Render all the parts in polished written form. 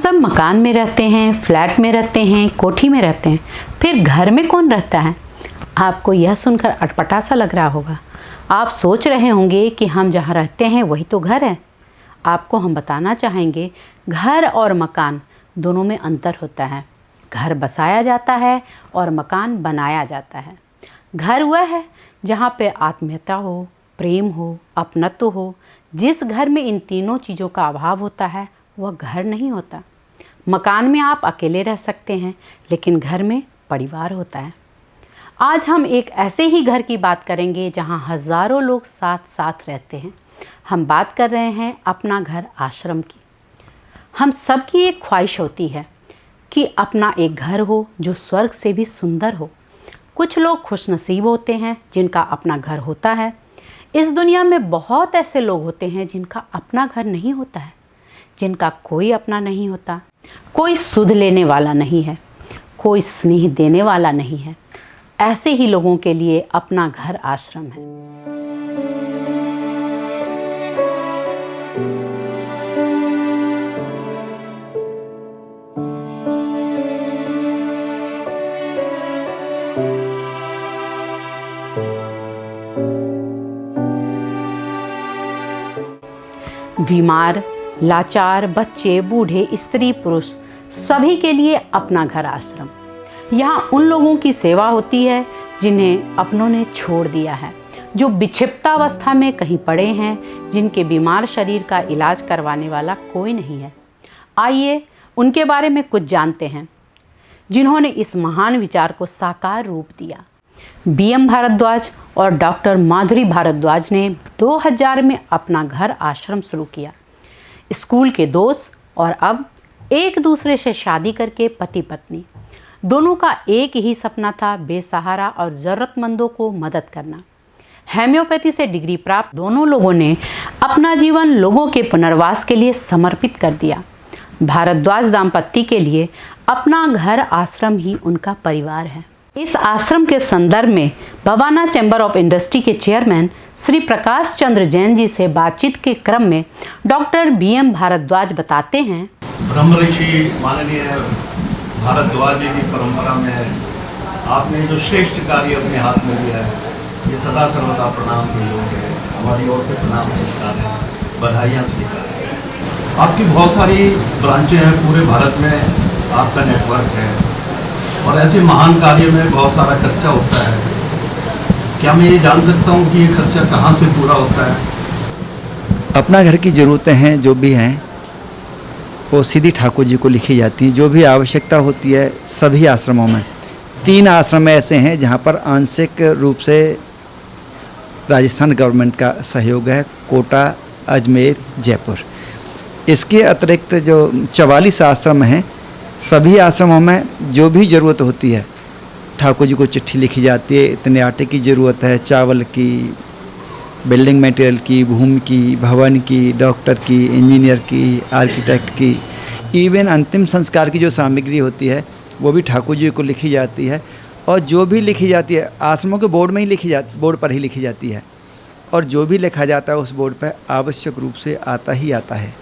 सब मकान में रहते हैं, फ्लैट में रहते हैं, कोठी में रहते हैं, फिर घर में कौन रहता है? आपको यह सुनकर अटपटा सा लग रहा होगा। आप सोच रहे होंगे कि हम जहाँ रहते हैं वही तो घर है। आपको हम बताना चाहेंगे, घर और मकान दोनों में अंतर होता है। घर बसाया जाता है और मकान बनाया जाता है। घर वह है जहाँ पे आत्मीयता हो, प्रेम हो, अपनत्व हो। जिस घर में इन तीनों चीज़ों का अभाव होता है वह घर नहीं होता। मकान में आप अकेले रह सकते हैं, लेकिन घर में परिवार होता है। आज हम एक ऐसे ही घर की बात करेंगे जहाँ हज़ारों लोग साथ साथ रहते हैं। हम बात कर रहे हैं अपना घर आश्रम की। हम सब की एक ख्वाहिश होती है कि अपना एक घर हो जो स्वर्ग से भी सुंदर हो। कुछ लोग खुशनसीब होते हैं जिनका अपना घर होता है। इस दुनिया में बहुत ऐसे लोग होते हैं जिनका अपना घर नहीं होता है, जिनका कोई अपना नहीं होता, कोई सुध लेने वाला नहीं है, कोई स्नेह देने वाला नहीं है। ऐसे ही लोगों के लिए अपना घर आश्रम है। बीमार, लाचार, बच्चे, बूढ़े, स्त्री, पुरुष सभी के लिए अपना घर आश्रम। यहाँ उन लोगों की सेवा होती है जिन्हें अपनों ने छोड़ दिया है, जो विक्षिप्तावस्था में कहीं पड़े हैं, जिनके बीमार शरीर का इलाज करवाने वाला कोई नहीं है। आइए उनके बारे में कुछ जानते हैं जिन्होंने इस महान विचार को साकार रूप दिया। बीएम भारद्वाज और डॉक्टर माधुरी भारद्वाज ने 2000 में अपना घर आश्रम शुरू किया। स्कूल के दोस्त और अब एक दूसरे से शादी करके पति पत्नी, दोनों का एक ही सपना था, बेसहारा और ज़रूरतमंदों को मदद करना। होम्योपैथी से डिग्री प्राप्त दोनों लोगों ने अपना जीवन लोगों के पुनर्वास के लिए समर्पित कर दिया। भारद्वाज दाम्पत्य के लिए अपना घर आश्रम ही उनका परिवार है। इस आश्रम के संदर्भ में भवाना चैम्बर ऑफ इंडस्ट्री के चेयरमैन श्री प्रकाश चंद्र जैन जी से बातचीत के क्रम में डॉक्टर बीएम भारद्वाज बताते हैं, ब्रह्म ऋषि माननीय भारद्वाज जी की परंपरा में आपने जो श्रेष्ठ कार्य अपने हाथ में लिया है, ये सदा सर्वदा प्रणाम के योग्य है। हमारी ओर से प्रणाम स्वीकार है, बधाइयाँ स्वीकार है। आपकी बहुत सारी ब्रांचें हैं, पूरे भारत में आपका नेटवर्क है और ऐसे महान कार्य में बहुत सारा खर्चा होता है। क्या मैं ये जान सकता हूँ कि ये खर्चा कहाँ से पूरा होता है? अपना घर की ज़रूरतें हैं जो भी हैं वो सीधी ठाकुर जी को लिखी जाती हैं। जो भी आवश्यकता होती है सभी आश्रमों में, 3 आश्रम ऐसे हैं जहाँ पर आंशिक रूप से राजस्थान गवर्नमेंट का सहयोग है, कोटा, अजमेर, जयपुर। इसके अतिरिक्त जो 44 आश्रम हैं, सभी आश्रमों में जो भी ज़रूरत होती है ठाकुर जी को चिट्ठी लिखी जाती है। इतने आटे की ज़रूरत है, चावल की, बिल्डिंग मटेरियल की, भूमि की, भवन की, डॉक्टर की, इंजीनियर की, आर्किटेक्ट की, इवन अंतिम संस्कार की जो सामग्री होती है वो भी ठाकुर जी को लिखी जाती है। और जो भी लिखी जाती है आश्रमों के बोर्ड में ही बोर्ड पर ही लिखी जाती है। और जो भी लिखा जाता है उस बोर्ड पर आवश्यक रूप से आता ही आता है।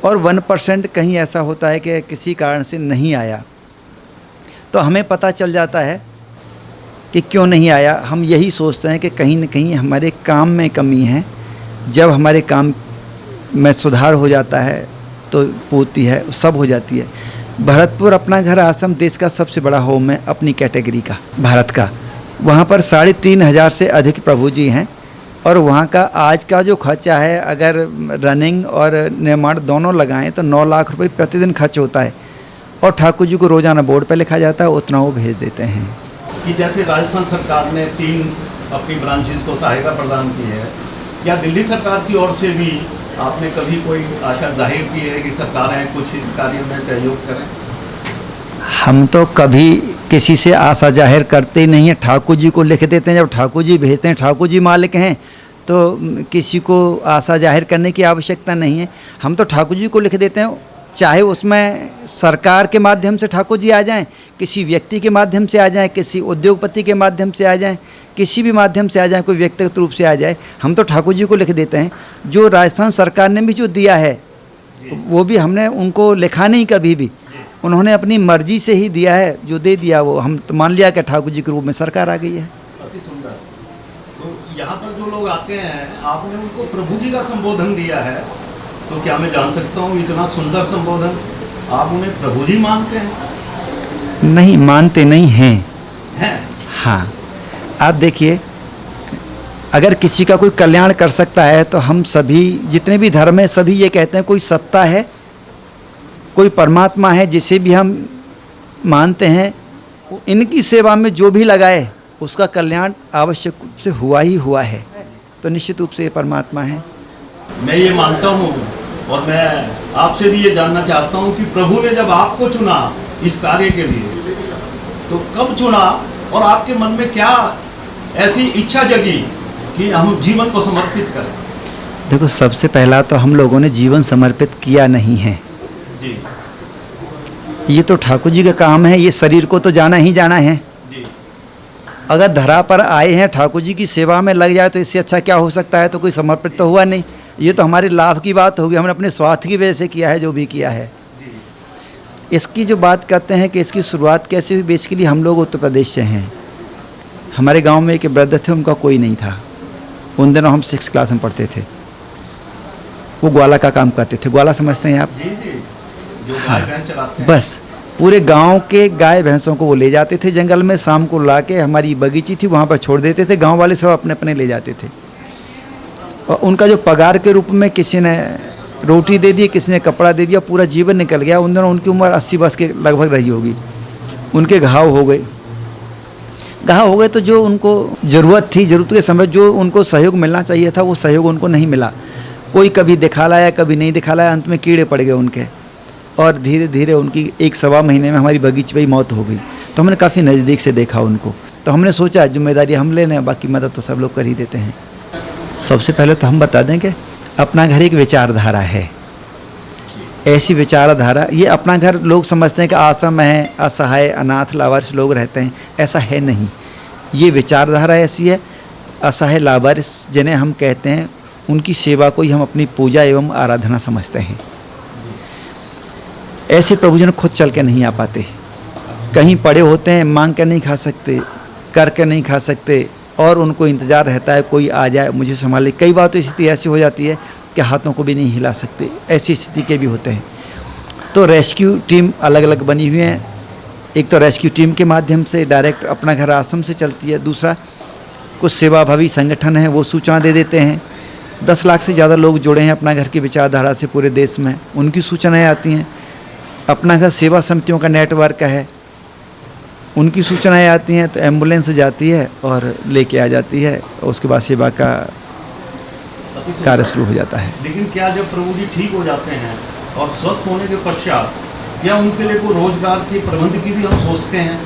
और 1% कहीं ऐसा होता है कि किसी कारण से नहीं आया तो हमें पता चल जाता है कि क्यों नहीं आया। हम यही सोचते हैं कि कहीं न कहीं हमारे काम में कमी है। जब हमारे काम में सुधार हो जाता है तो पूर्ति है, सब हो जाती है। भरतपुर अपना घर आश्रम देश का सबसे बड़ा होम है अपनी कैटेगरी का, भारत का। वहाँ पर 3500 से अधिक प्रभु जी हैं और वहाँ का आज का जो खर्चा है, अगर रनिंग और निर्माण दोनों लगाएं तो 9 लाख रुपए प्रतिदिन खर्च होता है। और ठाकुर जी को रोज़ाना बोर्ड पर लिखा जाता है, उतना वो भेज देते हैं। कि जैसे राजस्थान सरकार ने 3 अपनी ब्रांचेस को सहायता प्रदान की है, क्या दिल्ली सरकार की ओर से भी आपने कभी कोई आशा जाहिर की है कि सरकारें कुछ इस कार्य में सहयोग करें? हम तो कभी किसी से आशा जाहिर करते ही नहीं है, ठाकुर जी को लिख देते हैं। जब ठाकुर जी भेजते हैं, ठाकुर जी मालिक हैं, तो किसी को आशा जाहिर करने की आवश्यकता नहीं है। हम तो ठाकुर जी को लिख देते हैं, चाहे उसमें सरकार के माध्यम से ठाकुर जी आ जाएं, किसी व्यक्ति के माध्यम से आ जाएं, किसी उद्योगपति के माध्यम से आ जाएं, किसी भी माध्यम से आ जाए, कोई व्यक्तिगत रूप से आ जाए, हम तो ठाकुर जी को लिख देते हैं। जो राजस्थान सरकार ने भी जो दिया है तो वो भी हमने उनको लिखा नहीं कभी भी, उन्होंने अपनी मर्जी से ही दिया है, जो दे दिया वो हम तो मान लिया कि ठाकुर जी के रूप में सरकार आ गई है। अति सुंदर। तो यहाँ पर जो लोग आते हैं, आपने उनको प्रभु जी का संबोधन दिया है, तो क्या मैं जान सकता हूँ इतना सुंदर संबोधन आप उन्हें प्रभु जी मानते हैं? नहीं, मानते नहीं हैं। हैं? हाँ, आप देखिए, अगर किसी का कोई कल्याण कर सकता है तो हम सभी जितने भी धर्म हैं सभी ये कहते हैं कोई सत्ता है, कोई परमात्मा है जिसे भी हम मानते हैं, इनकी सेवा में जो भी लगाए उसका कल्याण आवश्यक रूप से हुआ ही हुआ है, तो निश्चित रूप से ये परमात्मा है। मैं ये मानता हूँ और मैं आपसे भी ये जानना चाहता हूँ कि प्रभु ने जब आपको चुना इस कार्य के लिए, तो कब चुना और आपके मन में क्या ऐसी इच्छा जगी कि हम जीवन को समर्पित करें? देखो, सबसे पहला तो हम लोगों ने जीवन समर्पित किया नहीं है जी ये तो ठाकुर जी का काम है, ये शरीर को तो जाना ही जाना है। जी अगर धरा पर आए हैं ठाकुर जी की सेवा में लग जाए तो इससे अच्छा क्या हो सकता है, तो कोई समर्पित तो हुआ नहीं, ये तो हमारे लाभ की बात होगी, हमने अपने स्वार्थ की वजह से किया है जो भी किया है। जी इसकी जो बात करते हैं कि इसकी शुरुआत कैसे हुई, बेसिकली हम लोग उत्तर प्रदेश से हैं। हमारे गांव में एक ब्रदर थे, उनका कोई नहीं था, उन दिनों हम 6th क्लास में पढ़ते थे, वो ग्वाला का काम करते थे। ग्वाला समझते हैं आप? जी जी जो हाँ, गाय भैंस चलाते हैं। बस पूरे गांव के गाय भैंसों को वो ले जाते थे जंगल में, शाम को ला के हमारी बगीची थी वहाँ पर छोड़ देते थे, गांव वाले सब अपने अपने ले जाते थे। और उनका जो पगार के रूप में किसी ने रोटी दे दी, किसी ने कपड़ा दे दिया, पूरा जीवन निकल गया। उन दिनों उनकी उम्र 80 वर्ष के लगभग रही होगी। उनके घाव हो गए, तो जो उनको ज़रूरत थी, ज़रूरत के समय जो उनको सहयोग मिलना चाहिए था वो सहयोग उनको नहीं मिला। कोई कभी दिखा लाया, कभी नहीं दिखा लाया, अंत में कीड़े पड़ गए उनके, और धीरे धीरे उनकी 1-1.25 महीने में हमारी बगीचे पे ही मौत हो गई। तो हमने काफ़ी नज़दीक से देखा उनको, तो हमने सोचा जिम्मेदारी हम ले लें, बाकी मदद तो सब लोग कर ही देते हैं। सबसे पहले तो हम बता दें कि अपना घर एक विचारधारा है, ऐसी विचारधारा, ये अपना घर लोग समझते हैं कि आश्रम है, असहाय अनाथ लावारिस लोग रहते हैं, ऐसा है नहीं। ये विचारधारा ऐसी है, असहाय लावारिस जिन्हें हम कहते हैं, उनकी सेवा को ही हम अपनी पूजा एवं आराधना समझते हैं। ऐसे प्रभु जन खुद चल के नहीं आ पाते, कहीं पड़े होते हैं, मांग के नहीं खा सकते, कर के नहीं खा सकते, और उनको इंतज़ार रहता है कोई आ जाए मुझे संभाले। कई बार तो स्थिति ऐसी हो जाती है कि हाथों को भी नहीं हिला सकते, ऐसी स्थिति के भी होते हैं। तो रेस्क्यू टीम अलग अलग बनी हुई हैं। एक तो रेस्क्यू टीम के माध्यम से डायरेक्ट अपना घर आश्रम से चलती है, दूसरा कुछ सेवाभावी संगठन है वो सूचना दे देते हैं। 10 लाख से ज़्यादा लोग जुड़े हैं अपना घर की विचारधारा से पूरे देश में, उनकी सूचनाएँ आती हैं। अपना घर सेवा समितियों का नेटवर्क है, उनकी सूचनाएं आती हैं, तो एम्बुलेंस जाती है और लेके आ जाती है, और उसके बाद सेवा का कार्य शुरू हो जाता है। लेकिन क्या जब प्रभु जी ठीक हो जाते हैं और स्वस्थ होने के पश्चात क्या उनके लिए कोई रोजगार के प्रबंध की भी हम सोचते हैं,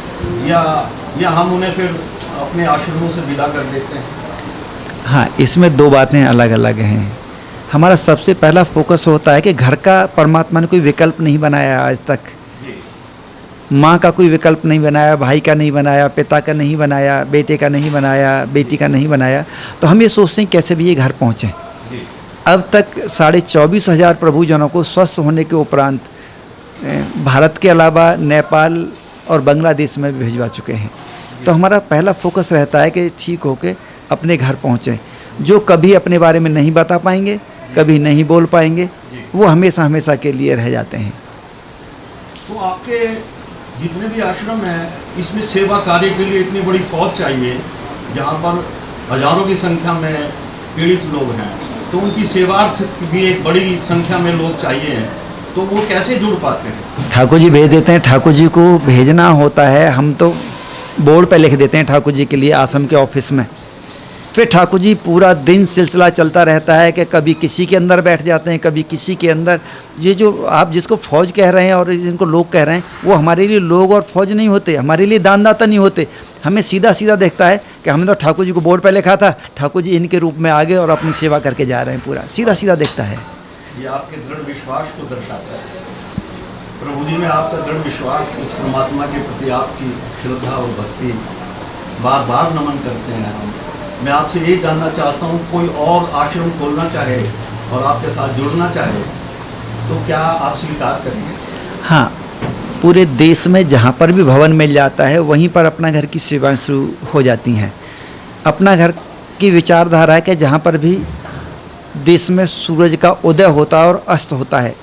या हम उन्हें फिर अपने आश्रमों से विदा कर देते हैं? हाँ, इसमें 2 बातें अलग अलग हैं। हमारा सबसे पहला फोकस होता है कि घर का परमात्मा ने कोई विकल्प नहीं बनाया आज तक। माँ का कोई विकल्प नहीं बनाया, भाई का नहीं बनाया, पिता का नहीं बनाया, बेटे का नहीं बनाया, बेटी का नहीं बनाया। तो हम ये सोचते हैं कैसे भी ये घर पहुँचें। अब तक 24,500 प्रभुजनों को स्वस्थ होने के उपरांत भारत के अलावा नेपाल और बांग्लादेश में भी भिजवा चुके हैं। तो हमारा पहला फोकस रहता है कि ठीक होके अपने घर पहुँचें। जो कभी अपने बारे में नहीं बता पाएंगे, कभी नहीं बोल पाएंगे, वो हमेशा हमेशा के लिए रह जाते हैं। तो आपके जितने भी आश्रम हैं, इसमें सेवा कार्य के लिए इतनी बड़ी फौज चाहिए, जहाँ पर हजारों की संख्या में पीड़ित लोग हैं, तो उनकी सेवार्थ भी एक बड़ी संख्या में लोग चाहिए, तो वो कैसे जुड़ पाते हैं? ठाकुर जी भेज देते हैं, ठाकुर जी को भेजना होता है। हम तो बोर्ड पे लिख देते हैं ठाकुर जी के लिए आश्रम के ऑफिस में, फिर ठाकुर जी पूरा दिन सिलसिला चलता रहता है कि कभी किसी के अंदर बैठ जाते हैं, कभी किसी के अंदर। ये जो आप जिसको फौज कह रहे हैं और जिनको लोग कह रहे हैं, वो हमारे लिए लोग और फौज नहीं होते, हमारे लिए दानदाता नहीं होते। हमें सीधा सीधा देखता है कि हमने तो ठाकुर जी को बोर्ड पर लिखा था, ठाकुर जी इनके रूप में आ गए और अपनी सेवा करके जा रहे हैं, पूरा सीधा सीधा देखता है। ये आपके दृढ़ विश्वास को दर्शाता है। प्रभु जी में आपका दृढ़ विश्वास, उस परमात्मा के प्रति आपकी श्रद्धा और भक्ति, बार बार नमन करते हैं हम। मैं आपसे ये जानना चाहता हूँ, कोई और आश्रम खोलना चाहे और आपके साथ जुड़ना चाहे तो क्या आप स्वीकार करेंगे? हाँ, पूरे देश में जहाँ पर भी भवन मिल जाता है वहीं पर अपना घर की सेवाएं शुरू हो जाती हैं। अपना घर की विचारधारा है कि जहाँ पर भी देश में सूरज का उदय होता है और अस्त होता है,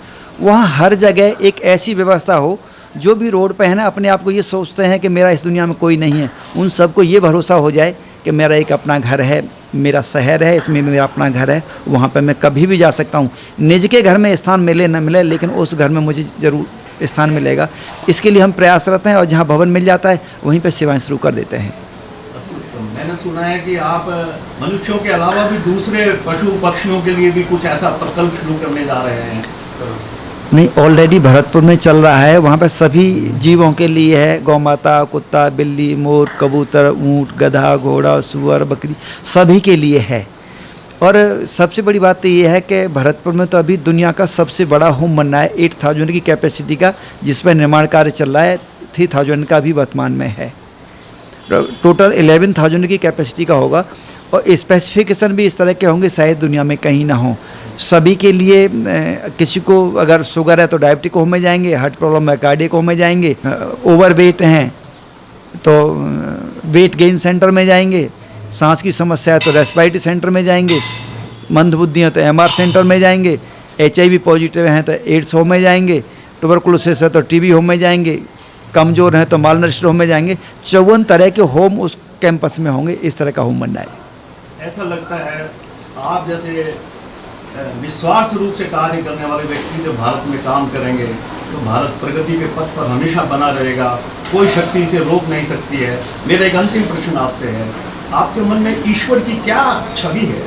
वहाँ हर जगह एक ऐसी व्यवस्था हो, जो भी रोड पे है ना अपने आप को ये सोचते हैं कि मेरा इस दुनिया में कोई नहीं है, उन सबको ये भरोसा हो जाए कि मेरा एक अपना घर है, मेरा शहर है, इसमें मेरा अपना घर है, वहाँ पे मैं कभी भी जा सकता हूँ। निज के घर में स्थान मिले न मिले, लेकिन उस घर में मुझे ज़रूर स्थान मिलेगा। इसके लिए हम प्रयासरत हैं और जहाँ भवन मिल जाता है वहीं पे सेवाएं शुरू कर देते हैं। मैंने सुना है कि आप मनुष्यों के अलावा भी दूसरे पशु पक्षियों के लिए भी कुछ ऐसा प्रकल्प शुरू करने जा रहे हैं। नहीं, ऑलरेडी भरतपुर में चल रहा है, वहाँ पर सभी जीवों के लिए है। गौ माता, कुत्ता, बिल्ली, मोर, कबूतर, ऊँट, गधा, घोड़ा, सुअर, बकरी, सभी के लिए है। और सबसे बड़ी बात तो ये है कि भरतपुर में तो अभी दुनिया का सबसे बड़ा होम बनना है 8000 की कैपेसिटी का, जिस पर निर्माण कार्य चल रहा है। 3000 का भी वर्तमान में है। टोटल 11000 की कैपेसिटी का होगा और स्पेसिफिकेशन भी इस तरह के होंगे शायद दुनिया में कहीं ना हो। सभी के लिए, किसी को अगर शुगर है तो डायबिटिक होम में जाएंगे, हार्ट प्रॉब्लम है कार्डियक होम में जाएंगे, ओवर वेट हैं तो वेट गेन सेंटर में जाएंगे, सांस की समस्या है तो रेस्पिरेटरी सेंटर में जाएंगे, मंदबुद्धि है तो एमआर सेंटर में जाएंगे, HIV पॉजिटिव हैं तो एड्स होम में जाएंगे, ट्यूबरकुलोसिस है तो TB होम में जाएंगे, कमज़ोर हैं तो मालनरिश्ड होम में जाएंगे। 54 तरह के होम उस कैंपस में होंगे। इस तरह का होम बनना है। ऐसा लगता है आप जैसे निस्वार्थ रूप से कार्य करने वाले व्यक्ति जब भारत में काम करेंगे तो भारत प्रगति के पथ पर हमेशा बना रहेगा, कोई शक्ति इसे रोक नहीं सकती है। मेरा एक अंतिम प्रश्न आपसे है, आपके मन में ईश्वर की क्या छवि है?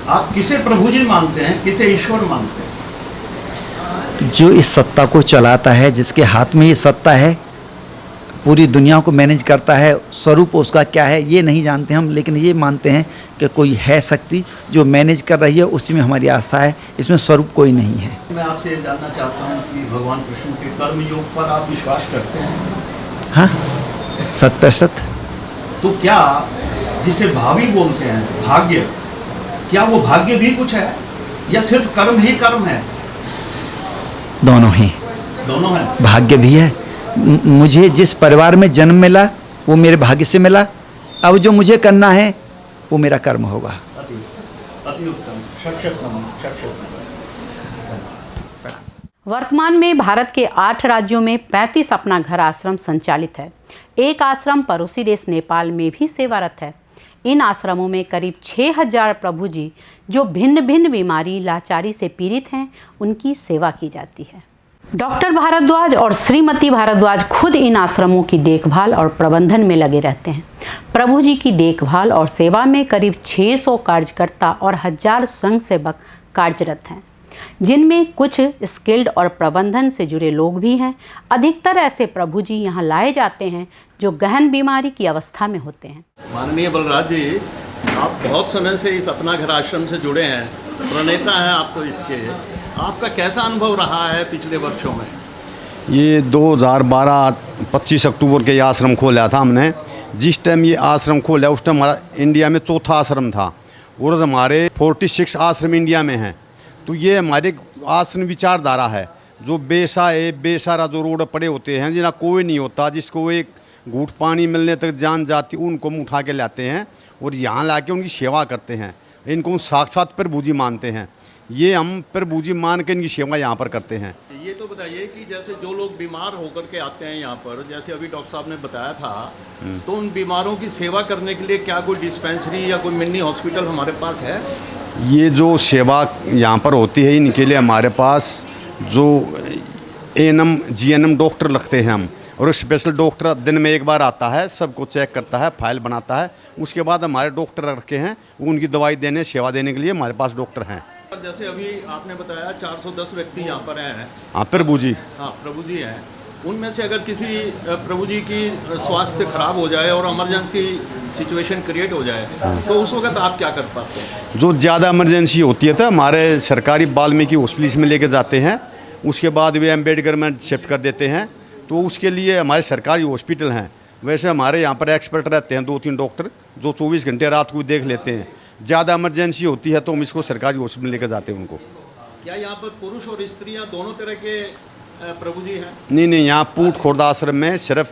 आप किसे प्रभु जी मानते हैं, किसे ईश्वर मानते हैं? जो इस सत्ता को चलाता है, जिसके हाथ में ये सत्ता है, पूरी दुनिया को मैनेज करता है, स्वरूप उसका क्या है ये नहीं जानते हम, लेकिन ये मानते हैं कि कोई है शक्ति जो मैनेज कर रही है, उसी में हमारी आस्था है, इसमें स्वरूप कोई नहीं है। मैं आपसे ये जानना चाहता हूँ कि भगवान कृष्ण के कर्म योग पर आप विश्वास करते हैं? हाँ, 100%। तो क्या जिसे भावी बोलते हैं भाग्य, क्या वो भाग्य भी कुछ है या सिर्फ कर्म ही कर्म है? दोनों ही, दोनों है। भाग्य भी है। मुझे जिस परिवार में जन्म मिला वो मेरे भाग्य से मिला, अब जो मुझे करना है वो मेरा कर्म होगा। अति उत्तम। वर्तमान में भारत के 8 राज्यों में 35 अपना घर आश्रम संचालित है। एक आश्रम पड़ोसी देश नेपाल में भी सेवारत है। इन आश्रमों में करीब 6000 प्रभु जी जो भिन्न भिन्न बीमारी लाचारी से पीड़ित हैं, उनकी सेवा की जाती है। डॉक्टर भारद्वाज और श्रीमती भारद्वाज खुद इन आश्रमों की देखभाल और प्रबंधन में लगे रहते हैं। प्रभु जी की देखभाल और सेवा में करीब 600 कार्यकर्ता और 1000 स्वयंसेवक कार्यरत हैं, जिनमें कुछ स्किल्ड और प्रबंधन से जुड़े लोग भी हैं। अधिकतर ऐसे प्रभु जी यहाँ लाए जाते हैं जो गहन बीमारी की अवस्था में होते हैं। माननीय बलराज जी, आप बहुत समय से इस अपना घर आश्रम से जुड़े हैं, प्रणेता हैं आप तो इसके। आपका कैसा अनुभव रहा है पिछले वर्षों में? ये 2012 25 अक्टूबर के ये आश्रम खोला था हमने। जिस टाइम ये आश्रम खोला उस टाइम हमारा इंडिया में चौथा आश्रम था और हमारे 46 आश्रम इंडिया में हैं। तो ये हमारे आश्रम विचारधारा है, जो बेसहारा जो रोड पड़े होते हैं, जिन्हें कोई नहीं होता, जिसको एक घूंट पानी मिलने तक जान जाती, उनको हम उठा के लाते हैं और यहाँ लाके उनकी सेवा करते हैं। इनको हम साक्षात प्रभु जी मानते हैं। ये हम प्रभु जी मान के इनकी सेवा यहाँ पर करते हैं। ये तो बताइए कि जैसे जो लोग बीमार होकर के आते हैं यहाँ पर, जैसे अभी डॉक्टर साहब ने बताया था, तो उन बीमारों की सेवा करने के लिए क्या कोई डिस्पेंसरी या कोई मिनी हॉस्पिटल हमारे पास है? ये जो सेवा यहाँ पर होती है, इनके लिए हमारे पास जो ANM GNM डॉक्टर रखते हैं हम, और स्पेशल डॉक्टर दिन में एक बार आता है, सबको चेक करता है, फाइल बनाता है। उसके बाद हमारे डॉक्टर रखे हैं, उनकी दवाई देने, सेवा देने के लिए हमारे पास डॉक्टर हैं। जैसे अभी आपने बताया 410 व्यक्ति यहाँ पर हैं। हाँ, प्रभु जी। हाँ, प्रभु जी हैं। उनमें से अगर किसी प्रभु जी की स्वास्थ्य खराब हो जाए और इमरजेंसी सिचुएशन क्रिएट हो जाए, तो उस वक्त आप क्या कर पाते हैं? जो ज़्यादा इमरजेंसी होती है तो हमारे सरकारी वाल्मीकि हॉस्पिटल में लेके जाते हैं। उसके बाद वे अम्बेडकर में शिफ्ट कर देते हैं। तो उसके लिए हमारे सरकारी हॉस्पिटल हैं। वैसे हमारे यहाँ पर एक्सपर्ट रहते हैं 2-3 डॉक्टर, जो 24 घंटे रात को देख लेते हैं। ज़्यादा इमरजेंसी होती है तो हम इसको सरकारी हॉस्पिटल लेकर जाते हैं उनको। क्या यहाँ पर पुरुष और स्त्रियाँ दोनों तरह के प्रभु जी हैं? नहीं, यहाँ पूट खुर्द आश्रम में सिर्फ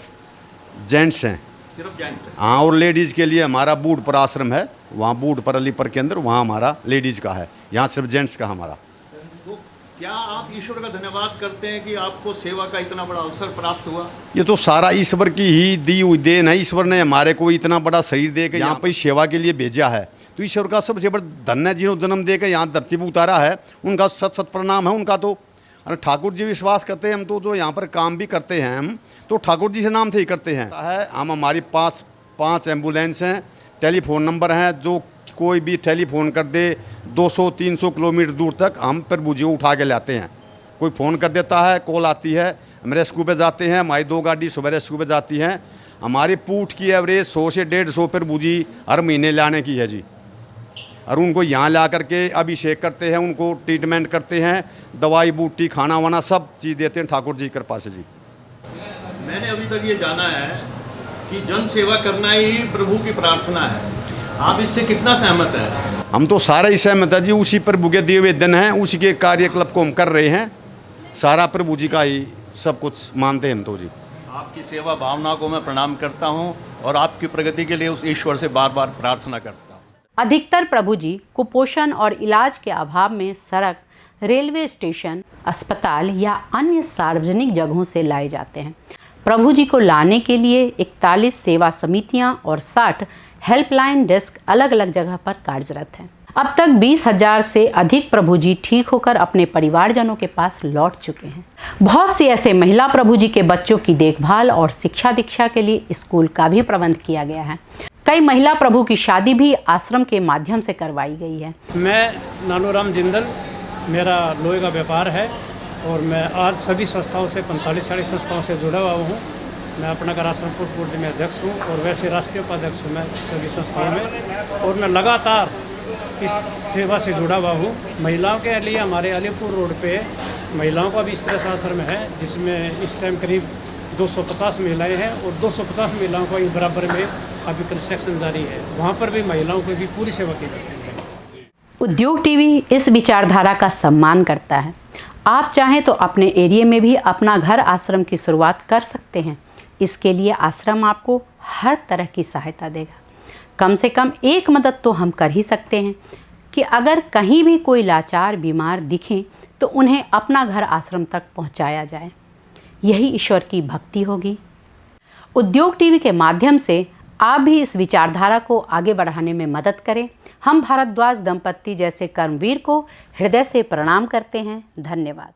जेंट्स हैं। सिर्फ जेंट्स हैं? हाँ, और लेडीज़ के लिए हमारा बूट पर आश्रम है, वहाँ बूट पर अलीपर के अंदर, वहाँ हमारा लेडीज़ का है, यहाँ सिर्फ जेंट्स का हमारा। तो क्या आप ईश्वर का धन्यवाद करते हैं कि आपको सेवा का इतना बड़ा अवसर प्राप्त हुआ? ये तो सारा ईश्वर की ही दी हुई देन है। ईश्वर ने हमारे को इतना बड़ा शरीर दे के यहाँ पर सेवा के लिए भेजा है, तो ईश्वर का सबसे बड़ा धन्य है जिन्होंने जन्म दे के यहाँ धरती पर उतारा है, उनका सत सत प्रणाम है उनका। तो अरे ठाकुर जी विश्वास करते हैं हम, तो जो यहाँ पर काम भी करते हैं हम तो ठाकुर जी से नाम से ही करते हैं। हम हमारी पाँच एम्बुलेंस हैं, टेलीफोन नंबर हैं, जो कोई भी टेलीफोन कर दे 200-300 किलोमीटर दूर तक हम प्रभु जी को उठा के लाते हैं। कोई फ़ोन कर देता है, कॉल आती है, हम रेस्क्यू पे जाते हैं। हमारी 2 गाड़ी सुबह रेस्क्यू पे जाती हैं। हमारी पूट की एवरेज 100 से 150 प्रभु जी हर महीने लाने की है जी, और उनको यहाँ ला करके अभिषेक करते हैं, उनको ट्रीटमेंट करते हैं, दवाई बूटी खाना वाना सब चीज़ देते हैं ठाकुर जी की कृपा से जी। मैंने अभी तक ये जाना है कि जन सेवा करना ही प्रभु की प्रार्थना है, आप इससे कितना सहमत हैं? हम तो सारा ही सहमत है जी, उसी प्रभु के दिए हुए दिन हैं, उसी के कार्यकलाप को हम कर रहे हैं, सारा प्रभु जी का ही सब कुछ मानते हैं हम तो जी। आपकी सेवा भावना को मैं प्रणाम करता हूँ और आपकी प्रगति के लिए उस ईश्वर से बार बार प्रार्थना करता हूँ। अधिकतर प्रभु जी कुपोषण और इलाज के अभाव में सड़क, रेलवे स्टेशन, अस्पताल या अन्य सार्वजनिक जगहों से लाए जाते हैं। प्रभु जी को लाने के लिए 41 सेवा समितियां और 60 हेल्पलाइन डेस्क अलग अलग जगह पर कार्यरत हैं। अब तक 20,000 से अधिक प्रभु जी ठीक होकर अपने परिवारजनों के पास लौट चुके हैं। बहुत से ऐसे महिला प्रभु जी के बच्चों की देखभाल और शिक्षा दीक्षा के लिए स्कूल का भी प्रबंध किया गया है। कई महिला प्रभु की शादी भी आश्रम के माध्यम से करवाई गई है। मैं नानूराम जिंदल, मेरा लोहे का व्यापार है और मैं आज सभी संस्थाओं से 45-40 संस्थाओं से जुड़ा हुआ हूँ। मैं अपना घर आश्रम पूर्व में अध्यक्ष हूँ और वैसे राष्ट्रीय उपाध्यक्ष हूँ मैं सभी संस्थाओं में, और मैं लगातार इस सेवा से जुड़ा हुआ हूँ। महिलाओं के लिए हमारे अलीपुर रोड पे महिलाओं का भी इस तरह से आश्रम है, जिसमें इस टाइम करीब 250 महिलाएं हैं और 250 महिलाओं को बराबर में अभी कंस्ट्रक्शन जारी है, वहाँ पर भी महिलाओं को भी पूरी सेवा की जाती है। उद्योग टीवी इस विचारधारा का सम्मान करता है। आप चाहें तो अपने एरिया में भी अपना घर आश्रम की शुरुआत कर सकते हैं। इसके लिए आश्रम आपको हर तरह की सहायता देगा। कम से कम एक मदद तो हम कर ही सकते हैं कि अगर कहीं भी कोई लाचार बीमार दिखें तो उन्हें अपना घर आश्रम तक पहुंचाया जाए। यही ईश्वर की भक्ति होगी। उद्योग टीवी के माध्यम से आप भी इस विचारधारा को आगे बढ़ाने में मदद करें। हम भारद्वाज दंपत्ति जैसे कर्मवीर को हृदय से प्रणाम करते हैं। धन्यवाद।